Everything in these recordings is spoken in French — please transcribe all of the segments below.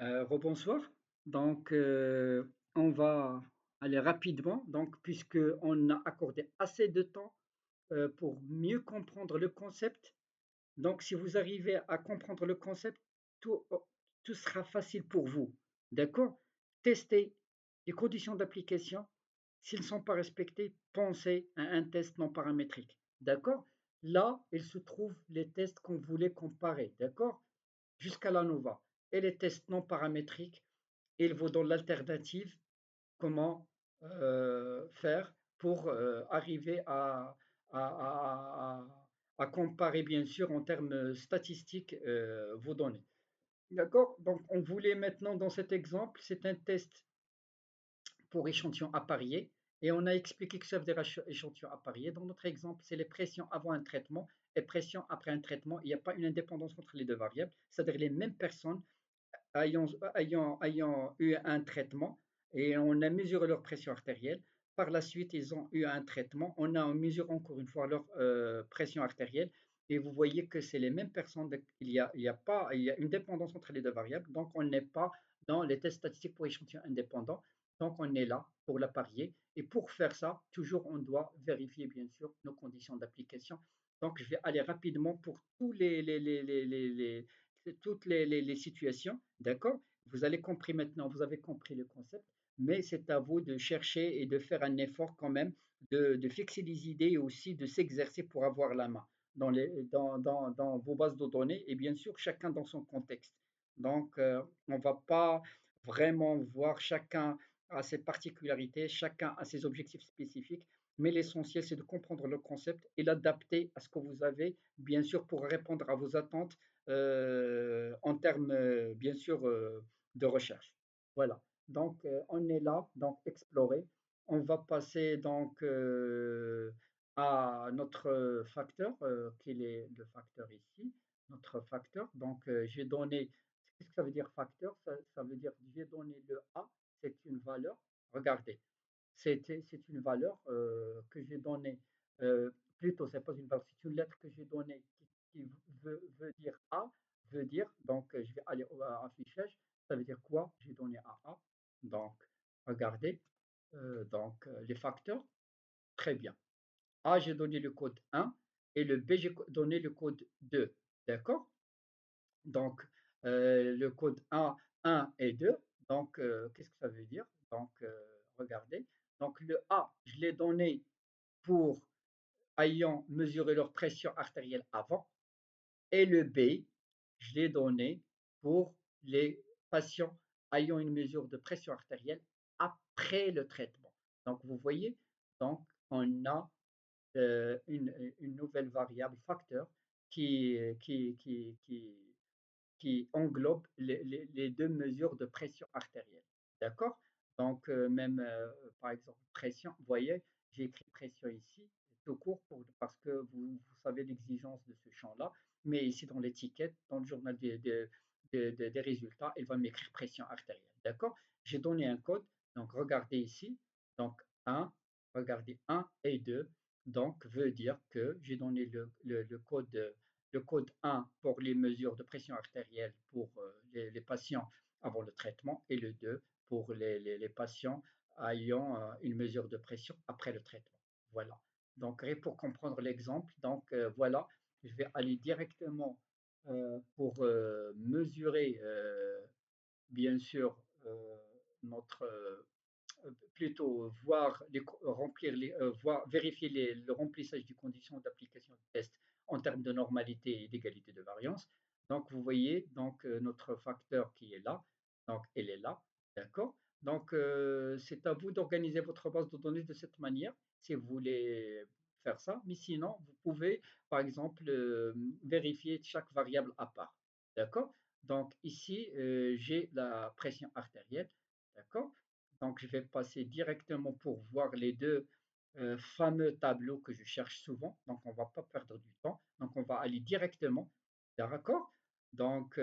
Rebonsoir. Donc, on va aller rapidement, donc, puisque on a accordé assez de temps pour mieux comprendre le concept. Donc, si vous arrivez à comprendre le concept, tout, tout sera facile pour vous. D'accord? Testez les conditions d'application. S'ils ne sont pas respectés, pensez à un test non paramétrique. D'accord? Là, il se trouve les tests qu'on voulait comparer. D'accord? Jusqu'à la Nova. Et les tests non paramétriques, ils vous donnent l'alternative comment faire pour arriver à comparer, bien sûr, en termes statistiques, vos données. D'accord? Donc, on voulait maintenant, dans cet exemple, c'est un test pour échantillons appariés. Et on a expliqué que ça veut dire échantillon apparié. Dans notre exemple, c'est les pressions avant un traitement et pressions après un traitement. Il n'y a pas une indépendance entre les deux variables, c'est-à-dire les mêmes personnes ayant eu un traitement et on a mesuré leur pression artérielle. Par la suite, ils ont eu un traitement. On a mesuré encore une fois leur pression artérielle et vous voyez que c'est les mêmes personnes. Il y a une dépendance entre les deux variables. Donc, on n'est pas dans les tests statistiques pour échantillons indépendants. Donc, on est là pour la parier. Et pour faire ça, toujours, on doit vérifier, bien sûr, nos conditions d'application. Donc, je vais aller rapidement pour toutes les situations. D'accord? Vous avez compris maintenant, vous avez compris le concept, mais c'est à vous de chercher et de faire un effort quand même, de fixer des idées et aussi de s'exercer pour avoir la main dans vos bases de données et bien sûr chacun dans son contexte. Donc, on ne va pas vraiment voir chacun à ses particularités, chacun a ses objectifs spécifiques, mais l'essentiel c'est de comprendre le concept et l'adapter à ce que vous avez, bien sûr, pour répondre à vos attentes en termes, bien sûr, de recherche. Voilà. Donc, on est là, donc explorer. On va passer donc à notre facteur, qui est le facteur ici, notre facteur. Donc, j'ai donné, qu'est-ce que ça veut dire facteur? Ça veut dire j'ai donné le A, c'est une valeur. Regardez, c'est une valeur que j'ai donnée, plutôt, c'est pas une valeur, c'est une lettre que j'ai donnée qui veut dire A, veut dire, donc je vais aller au affichage, ça veut dire quoi? J'ai donné à A. Donc, regardez, les facteurs, très bien. A, j'ai donné le code 1 et le B, j'ai donné le code 2. D'accord? Donc, le code 1 et 2. Donc, qu'est-ce que ça veut dire? Donc, regardez. Donc, le A, je l'ai donné pour ayant mesuré leur pression artérielle avant. Et le B, je l'ai donné pour les patients ayant une mesure de pression artérielle après le traitement. Donc, vous voyez, donc, on a une nouvelle variable facteur qui, qui, qui, qui, qui englobe les deux mesures de pression artérielle. D'accord? Donc, même par exemple, pression, vous voyez, j'ai écrit pression ici, tout court, parce que vous savez l'exigence de ce champ-là, mais ici dans l'étiquette, dans le journal des résultats, il va m'écrire pression artérielle. D'accord? J'ai donné un code, donc regardez ici, donc 1, regardez 1 et 2, donc veut dire que j'ai donné le code 1 pour les mesures de pression artérielle pour les patients avant le traitement et le 2 pour les patients ayant une mesure de pression après le traitement. Voilà. Donc, pour comprendre l'exemple, donc voilà, je vais aller directement pour mesurer, bien sûr, notre plutôt voir remplir vérifier le remplissage des conditions d'application de test en termes de normalité et d'égalité de variance. Donc, vous voyez donc notre facteur qui est là. Donc, elle est là. D'accord? Donc, c'est à vous d'organiser votre base de données de cette manière si vous voulez faire ça. Mais sinon, vous pouvez, par exemple, vérifier chaque variable à part. D'accord? Donc, ici, j'ai la pression artérielle. D'accord? Donc, je vais passer directement pour voir les deux fameux tableaux que je cherche souvent. Donc, on ne va pas perdre du temps. Donc, on va aller directement. D'accord? Donc,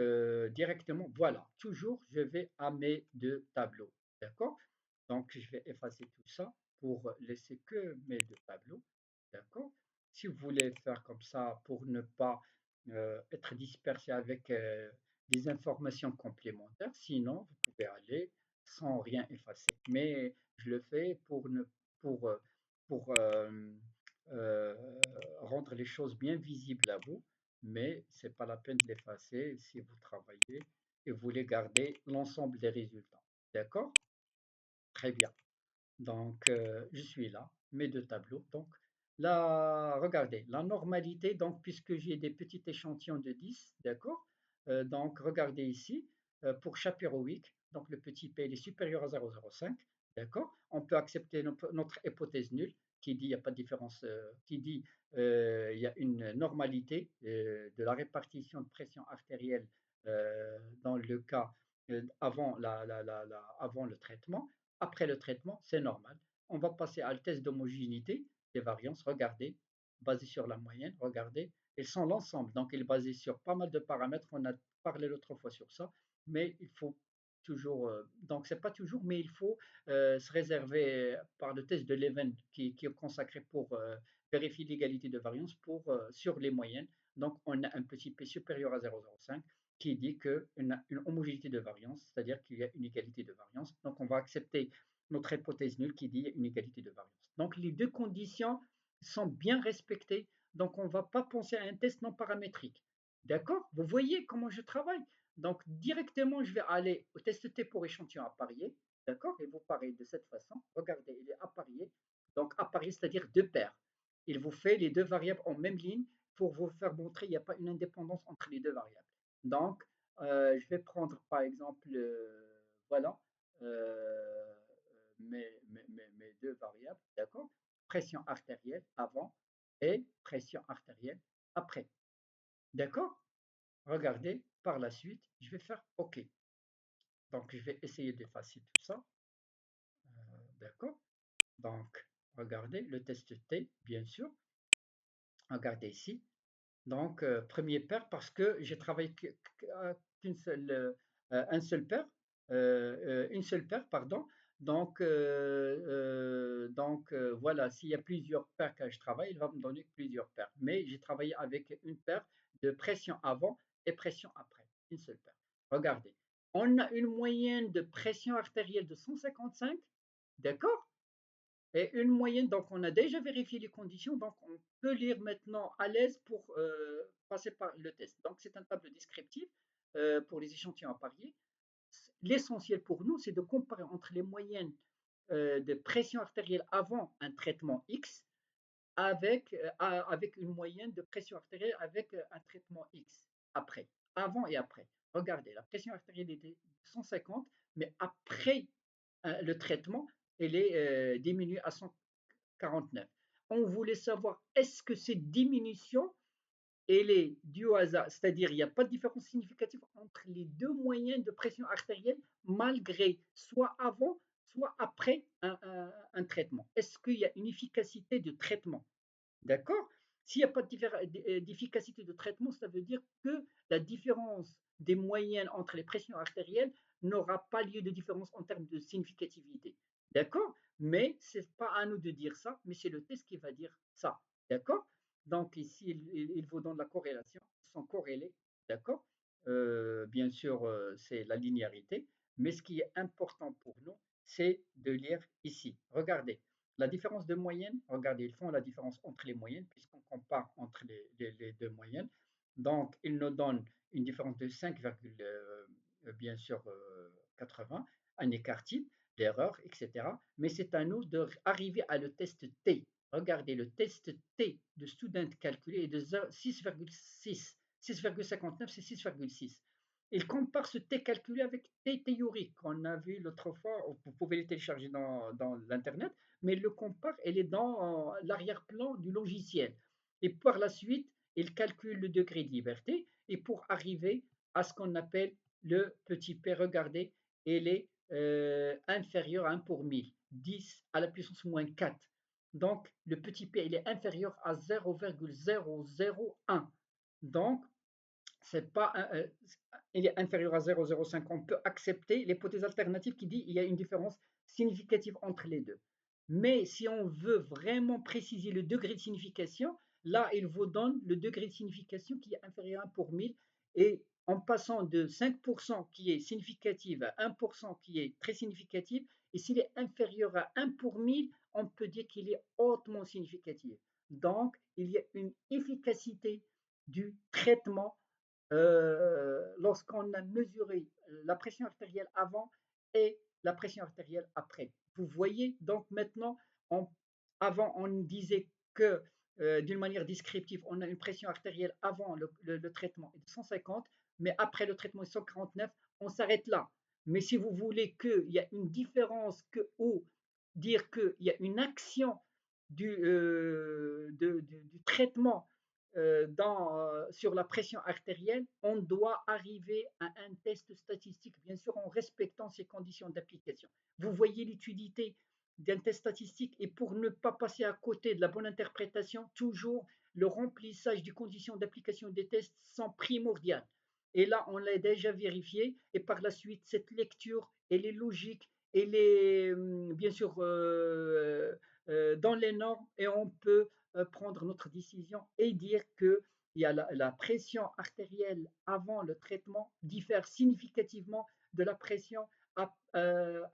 directement, voilà. Toujours, je vais à mes deux tableaux. D'accord? Donc, je vais effacer tout ça pour laisser que mes deux tableaux. D'accord? Si vous voulez faire comme ça pour ne pas être dispersé avec des informations complémentaires. Sinon, vous pouvez aller sans rien effacer. Mais je le fais pour, euh, pour euh, rendre les choses bien visibles à vous, mais c'est pas la peine de l'effacer si vous travaillez et vous voulez garder l'ensemble des résultats. D'accord? Très bien. Donc, je suis là, mes deux tableaux. Donc, là, regardez, la normalité, donc, puisque j'ai des petits échantillons de 10, d'accord? Donc, regardez ici, pour Shapiro-Wilk, donc le petit p il est supérieur à 0,05, d'accord? On peut accepter notre hypothèse nulle qui dit il n'y a pas de différence, qui dit il y a une normalité de la répartition de pression artérielle dans le cas avant, avant le traitement. Après le traitement, c'est normal. On va passer à le test d'homogénéité des variances. Regardez, basé sur la moyenne, regardez. Ils sont l'ensemble, donc il est basé sur pas mal de paramètres. On a parlé l'autre fois sur ça, mais il faut toujours, donc c'est pas toujours, mais il faut se réserver par le test de Leven qui est consacré pour vérifier l'égalité de variance sur les moyennes. Donc on a un petit p supérieur à 0,05 qui dit qu'il a une homogénéité de variance, c'est-à-dire qu'il y a une égalité de variance. Donc on va accepter notre hypothèse nulle qui dit une égalité de variance. Donc les deux conditions sont bien respectées. Donc on ne va pas penser à un test non paramétrique. D'accord? Vous voyez comment je travaille? Donc directement, je vais aller au test T pour échantillon apparié. D'accord? Et vous parez de cette façon. Regardez, il est apparié. Donc apparié, c'est-à-dire deux paires. Il vous fait les deux variables en même ligne pour vous faire montrer qu'il n'y a pas une indépendance entre les deux variables. Donc, je vais prendre par exemple, voilà, euh, mes deux variables, d'accord? Pression artérielle avant et pression artérielle après. D'accord? Regardez, par la suite, je vais faire OK. Donc, je vais essayer d'effacer tout ça. D'accord? Donc, regardez le test T, bien sûr. Regardez ici. Donc, premier paire parce que j'ai travaillé qu'une seule, un seul paire, une seule paire, pardon. Donc, voilà, s'il y a plusieurs paires que je travaille, il va me donner plusieurs paires. Mais j'ai travaillé avec une paire de pression avant et pression après, une seule paire. Regardez, on a une moyenne de pression artérielle de 155, d'accord? Et une moyenne, donc on a déjà vérifié les conditions, donc on peut lire maintenant à l'aise pour passer par le test. Donc c'est un tableau descriptif pour les échantillons à parier. L'essentiel pour nous, c'est de comparer entre les moyennes de pression artérielle avant un traitement X avec une moyenne de pression artérielle avec un traitement X après, avant et après. Regardez, la pression artérielle était 150, mais après le traitement, elle est diminuée à 149. On voulait savoir est-ce que cette diminution elle est due au hasard, c'est-à-dire il n'y a pas de différence significative entre les deux moyennes de pression artérielle malgré soit avant, soit après un traitement. Est-ce qu'il y a une efficacité de traitement? D'accord? S'il n'y a pas d'efficacité de traitement, ça veut dire que la différence des moyennes entre les pressions artérielles n'aura pas lieu de différence en termes de significativité. D'accord? Mais ce n'est pas à nous de dire ça, mais c'est le test qui va dire ça. D'accord? Donc ici, il vous donne la corrélation, ils sont corrélés. D'accord? Bien sûr, c'est la linéarité, mais ce qui est important pour nous, c'est de lire ici. Regardez, la différence de moyenne, regardez, ils font la différence entre les moyennes, puisqu'on compare entre les deux moyennes. Donc, ils nous donnent une différence de 5, bien sûr 80, un écart type, l'erreur, etc. Mais c'est à nous d'arriver à le test T. Regardez, le test T de student calculé est de 6,6. 6,59, c'est 6,6. Il compare ce T calculé avec T théorique qu'on a vu l'autre fois. Vous pouvez le télécharger dans l'Internet, mais il le compare, elle est dans l'arrière-plan du logiciel. Et par la suite, il calcule le degré de liberté et pour arriver à ce qu'on appelle le petit p, regardez, il est inférieur à 1 pour 1000, 10 à la puissance moins 4. Donc, le petit p, il est inférieur à 0,001. Donc, c'est pas il est inférieur à 0,05. On peut accepter l'hypothèse alternative qui dit qu'il y a une différence significative entre les deux. Mais si on veut vraiment préciser le degré de signification, là, il vous donne le degré de signification qui est inférieur à 1 pour 1000 et en passant de 5% qui est significative à 1% qui est très significative, et s'il est inférieur à 1 pour 1000, on peut dire qu'il est hautement significatif. Donc, il y a une efficacité du traitement lorsqu'on a mesuré la pression artérielle avant et la pression artérielle après. Vous voyez, donc maintenant, on- avant on disait que d'une manière descriptive, on a une pression artérielle avant le traitement est de 150, mais après le traitement est 149, on s'arrête là. Mais si vous voulez qu'il y a une différence ou dire qu'il y a une action du traitement sur la pression artérielle, on doit arriver à un test statistique, bien sûr en respectant ces conditions d'application. Vous voyez l'utilité d'un test statistique et pour ne pas passer à côté de la bonne interprétation, toujours le remplissage des conditions d'application des tests sont primordiales. Et là, on l'a déjà vérifié et par la suite, cette lecture, elle est logique, elle est bien sûr dans les normes et on peut prendre notre décision et dire que la pression artérielle avant le traitement diffère significativement de la pression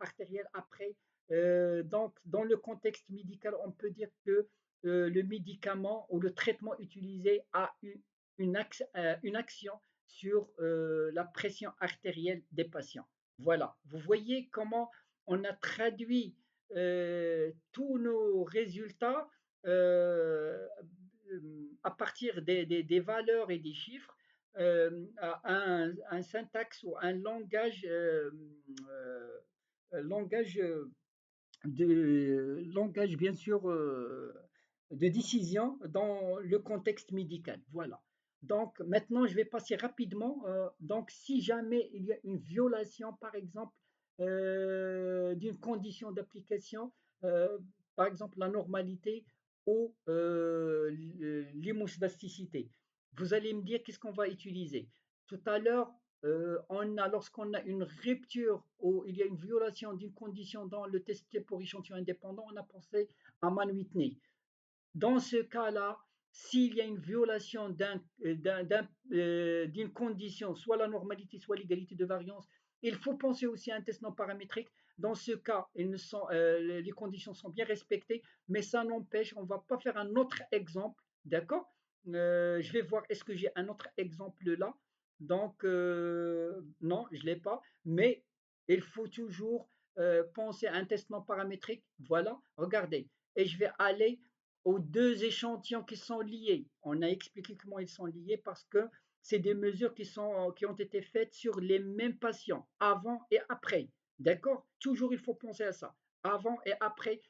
artérielle après. Donc, dans le contexte médical, on peut dire que le médicament ou le traitement utilisé a une action sur la pression artérielle des patients. Voilà, vous voyez comment on a traduit tous nos résultats à partir des valeurs et des chiffres à un syntaxe ou un langage langage bien sûr de décision dans le contexte médical. Voilà. Donc maintenant, je vais passer rapidement. Donc si jamais il y a une violation, par exemple, d'une condition d'application, euh, par exemple la normalité ou l'hémostasticité, vous allez me dire qu'est-ce qu'on va utiliser. Tout à l'heure, lorsqu'on a une rupture ou il y a une violation d'une condition dans le test pour échantillon indépendant, on a pensé à Mann Whitney. Dans ce cas-là, s'il y a une violation d'une condition, soit la normalité, soit l'égalité de variance, il faut penser aussi à un test non paramétrique. Dans ce cas, les conditions sont bien respectées, mais ça n'empêche, on ne va pas faire un autre exemple, d'accord. Je vais voir, est-ce que j'ai un autre exemple là. Donc, non, je ne l'ai pas, mais il faut toujours penser à un test non paramétrique. Voilà, regardez. Et je vais aller aux deux échantillons qui sont liés. On a expliqué comment ils sont liés parce que c'est des mesures qui ont été faites sur les mêmes patients, avant et après. D'accord. Toujours, il faut penser à ça. Avant et après,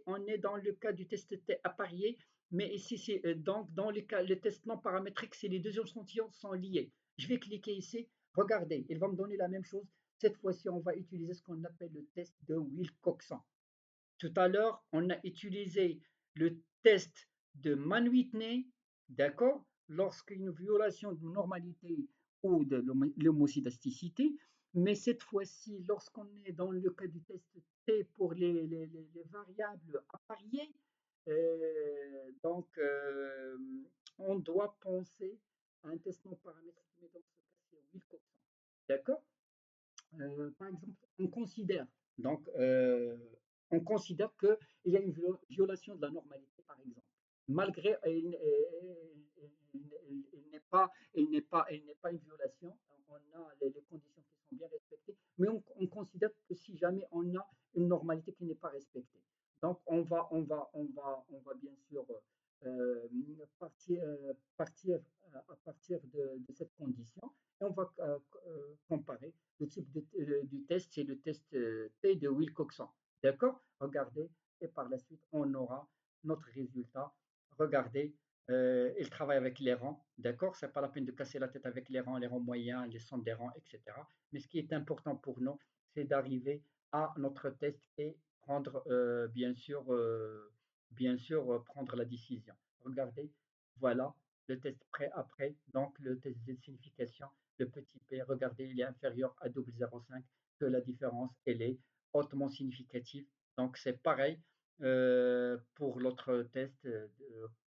on est dans le cas du test apparié, mais ici, c'est donc dans le test non paramétrique, c'est les deux échantillons sont liés. Je vais cliquer ici. Regardez, il va me donner la même chose. Cette fois-ci, on va utiliser ce qu'on appelle le test de Wilcoxon. Tout à l'heure, on a utilisé le test de Mann-Whitney, d'accord, lorsqu'une violation de normalité ou de l'homocydasticité, mais cette fois-ci, lorsqu'on est dans le cas du test T pour les variables appariées, donc on doit penser à un test non paramétrique, mais dans ce cas, c'est Wilcoxon. D'accord. Par exemple, donc, on considère qu'il y a une violation de la normalité, par exemple, malgré elle n'est pas une violation, on a les conditions qui sont bien respectées, mais on considère que si jamais on a une normalité qui n'est pas respectée, donc on va bien sûr euh, partir à partir de cette condition et on va comparer. Le type du test, c'est le test T de Wilcoxon. D'accord. Regardez, et par la suite, on aura notre résultat. Regardez, il travaille avec les rangs. D'accord. C'est pas la peine de casser la tête avec les rangs moyens, les centres des rangs, etc. Mais ce qui est important pour nous, c'est d'arriver à notre test et prendre, prendre la décision. Regardez, voilà le test pré-après, donc le test de signification, le petit p, regardez, il est inférieur à 0,05, que la différence, elle est hautement significative. Donc c'est pareil pour l'autre test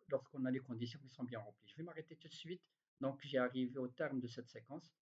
lorsqu'on a les conditions qui sont bien remplies. Je vais m'arrêter tout de suite. Donc j'ai arrivé au terme de cette séquence.